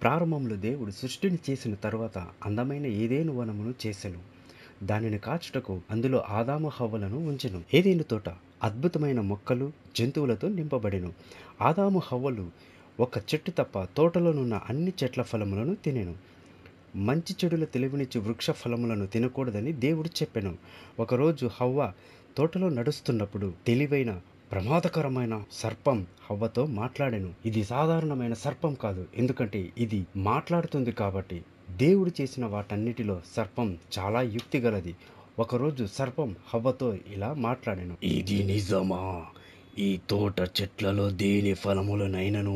ప్రారంభంలో దేవుడు సృష్టిని చేసిన తరువాత అందమైన ఏదెను వనమును చేసెను. దానిని కాచుటకు అందులో ఆదాము హవ్వలను ఉంచెను. ఏదెను తోట అద్భుతమైన మొక్కలు, జంతువులతో నింపబడెను. ఆదాము హవ్వలు ఒక చెట్టు తప్ప తోటలోనున్న అన్ని చెట్ల ఫలములను తినెను. మంచి చెడుల తెలివినిచ్చు వృక్ష ఫలములను తినకూడదని దేవుడు చెప్పెను. ఒకరోజు హవ్వ తోటలో నడుస్తున్నప్పుడు తెలివైన ప్రమాదకరమైన సర్పం హవ్వతో మాట్లాడెను. ఇది సాధారణమైన సర్పం కాదు, ఎందుకంటే ఇది మాట్లాడుతుంది కాబట్టి. దేవుడు చేసిన వాటన్నిటిలో సర్పం చాలా యుక్తి గలది. ఒకరోజు సర్పం హవ్వతో ఇలా మాట్లాడెను. ఇది నిజమా? ఈ తోట చెట్లలో దేని ఫలములనైనను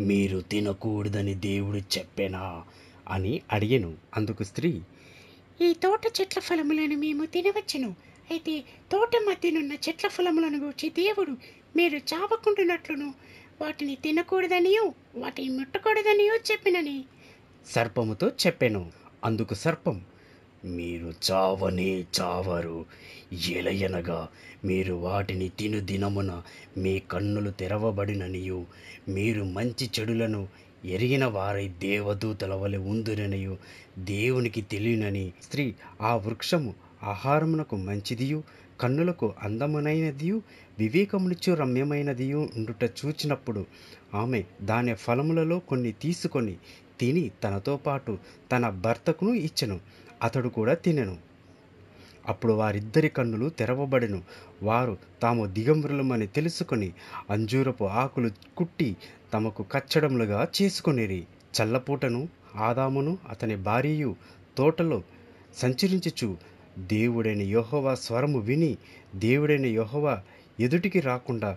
మీరు తినకూడదని దేవుడు చెప్పెనా అని అడిగెను. అందుకు స్త్రీ, ఈ తోట చెట్ల ఫలములను మేము తినవచ్చును. అయితే తోట మధ్యనున్న చెట్ల ఫలములను గూర్చి దేవుడు మీరు చావకుండునట్లును వాటిని తినకూడదనియో వాటిని ముట్టకూడదనియో చెప్పినని సర్పముతో చెప్పెను. అందుకు సర్పం, మీరు చావనే చావరు. ఎలయనగా మీరు వాటిని తిను దినమున మీ కన్నులు తెరవబడిననియు మీరు మంచి చెడులను ఎరిగిన వారై దేవదూతల వలె ఉందురనియు దేవునికి తెలియనని. స్త్రీ ఆ వృక్షము ఆహారమునకు మంచిదియు కన్నులకు అందమునైనదియు వివేకమునిచ్చు రమ్యమైనదియు ఉండుట చూచినప్పుడు ఆమె దాని ఫలములలో కొన్ని తీసుకొని తిని తనతో పాటు తన భర్తకును ఇచ్చెను. అతడు కూడా తినెను. అప్పుడు వారిద్దరి కన్నులు తెరవబడెను. వారు తాము దిగంబరులమని తెలుసుకొని అంజూరపు ఆకులు కుట్టి తమకు కచ్చడములుగా చేసుకొనిరి. చల్లపూటను ఆదామును అతని భార్యయు తోటలో సంచరించుచు దేవుడైన యెహోవా స్వరము విని దేవుడైన యెహోవా ఎదుటికి రాకుండా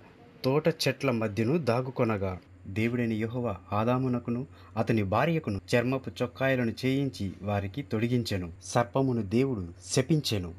తోట చెట్ల మధ్యను దాగుకొనగా దేవుడైన యెహోవా ఆదామునకును అతని భార్యకును చర్మపు చొక్కాయలను చేయించి వారికి తొడిగించెను. సర్పమును దేవుడు శపించెను.